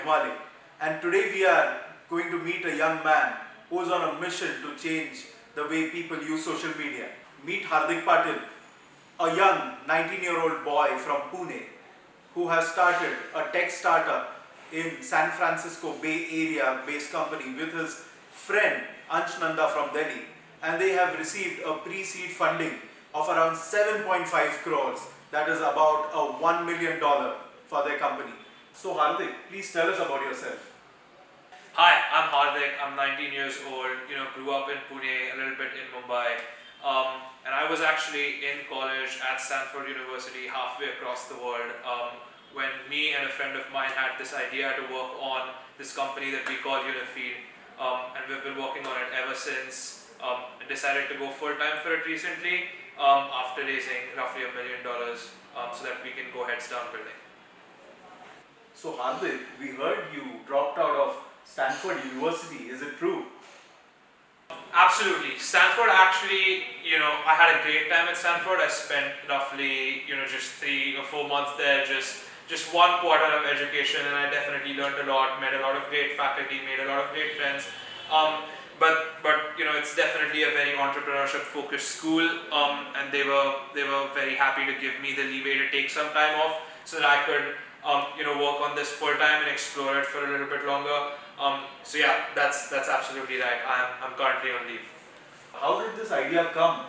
Himale, and today we are going to meet a young man who is on a mission to change the way people use social media. Meet Hardik Patil, a young 19-year-old boy from Pune who has started a tech startup in San Francisco Bay Area based company with his friend Un1Feed from Delhi, and they have received a pre-seed funding of around 7.5 crores, that is about a $1 million for their company. So Hardik, please tell us about yourself. Hi, I'm Hardik. I'm 19 years old. Grew up in Pune, a little bit in Mumbai, and I was actually in college at Stanford University, halfway across the world, when me and a friend of mine had this idea to work on this company that we call Un1Feed, and we've been working on it ever since. I decided to go full-time for it recently after raising roughly $1 million so that we can go heads down building. So Hardik, we heard you dropped out of Stanford University. Is it true? Absolutely. Stanford actually, I had a great time at Stanford. I spent roughly, just 3 or 4 months there, just 1 quarter of education, and I definitely learned a lot, met a lot of great faculty, made a lot of great friends. But it's definitely a very entrepreneurship-focused school, and they were very happy to give me the leeway to take some time off so that I could work on this full time and explore it for a little bit longer. So yeah, that's absolutely right. I'm currently on leave. How did this idea come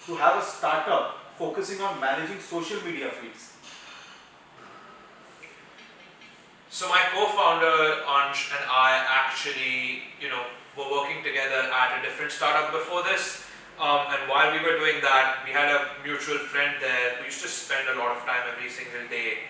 to have a startup focusing on managing social media feeds? So my co-founder Ansh and I actually, were working together at a different startup before this. And while we were doing that, we had a mutual friend there who used to spend a lot of time every single day,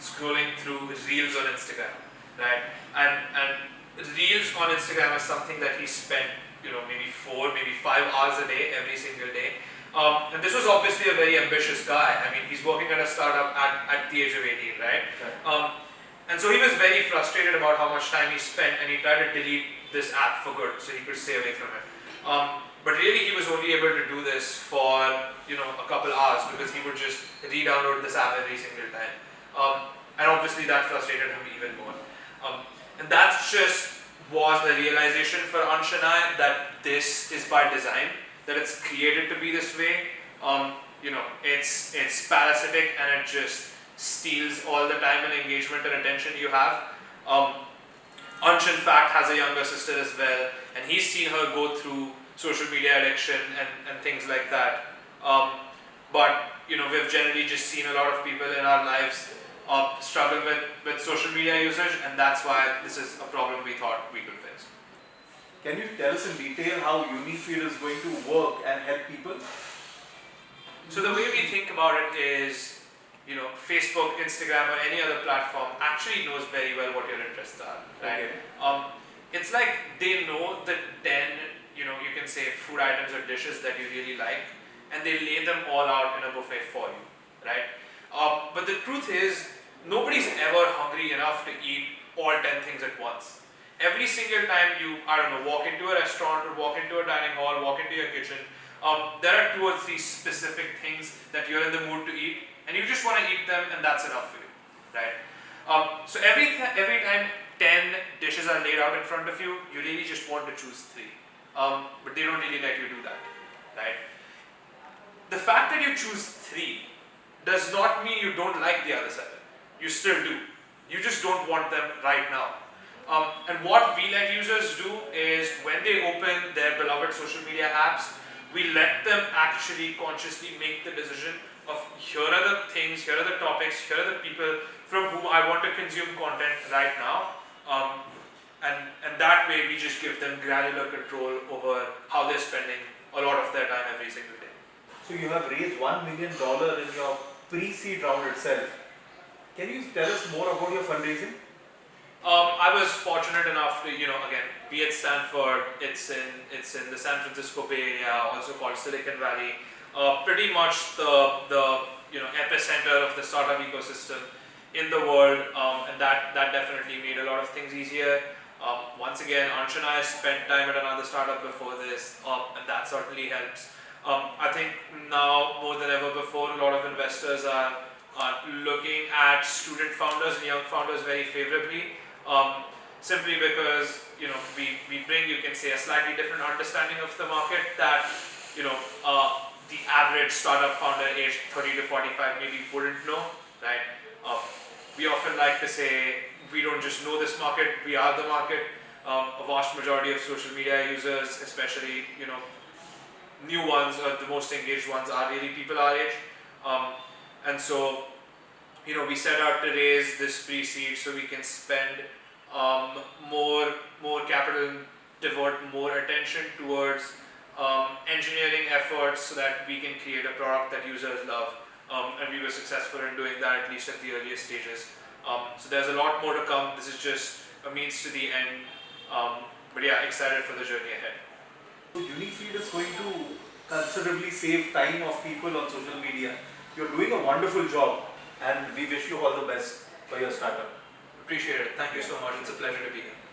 scrolling through reels on Instagram, right? And reels on Instagram is something that he spent, maybe 4, maybe 5 hours a day, every single day. And this was obviously a very ambitious guy. I mean, he's working at a startup at the age of 18, right? Okay. And so he was very frustrated about how much time he spent, and he tried to delete this app for good so he could stay away from it. But really he was only able to do this for a couple hours because he would just re-download this app every single time. And obviously that frustrated him even more. And that just was the realization for Ansh and I that this is by design, that it's created to be this way. It's parasitic and it just steals all the time and engagement and attention you have. Ansh in fact has a younger sister as well, and he's seen her go through social media addiction and things like that. But we've generally just seen a lot of people in our lives struggle with social media usage, and that's why this is a problem we thought we could fix. Can you tell us in detail how Un1Feed is going to work and help people? So the way we think about it is, Facebook, Instagram, or any other platform actually knows very well what your interests are, right? Okay. It's like they know the 10, you can say food items or dishes that you really like, and they lay them all out in a buffet for you, right? But the truth is, nobody's ever hungry enough to eat all 10 things at once. Every single time you, walk into a restaurant or walk into a dining hall, walk into your kitchen, there are 2 or 3 specific things that you're in the mood to eat, and you just want to eat them, and that's enough for you, right? So every time 10 dishes are laid out in front of you, you really just want to choose 3, but they don't really let you do that, right? The fact that you choose 3 does not mean you don't like the other 7. You still do. You just don't want them right now. And what we let users do is when they open their beloved social media apps, we let them actually consciously make the decision of here are the things, here are the topics, here are the people from whom I want to consume content right now. And that way we just give them granular control over how they're spending a lot of their time every single day. So you have raised $1 million in your pre-seed round itself. Can you tell us more about your fundraising? I was fortunate enough to, again, be at Stanford. It's in the San Francisco Bay Area, also called Silicon Valley. Pretty much the epicenter of the startup ecosystem in the world, and that definitely made a lot of things easier. Once again, Ansh and I spent time at another startup before this, and that certainly helps. I think now more than ever before, a lot of investors are looking at student founders and young founders very favorably, simply because we bring, you can say, a slightly different understanding of the market that the average startup founder aged 30 to 45 maybe wouldn't know, right? We often like to say we don't just know this market, we are the market. A vast majority of social media users, especially new ones or the most engaged ones, are really people our age. And so we set out to raise this pre-seed so we can spend more capital and devote more attention towards engineering efforts so that we can create a product that users love. And we were successful in doing that, at least at the earliest stages. So there's a lot more to come. This is just a means to the end. But yeah, excited for the journey ahead. So Un1Feed is going to considerably save time of people on social media. You're doing a wonderful job, and we wish you all the best for your startup. Appreciate it. Thank you so much. It's a pleasure to be here.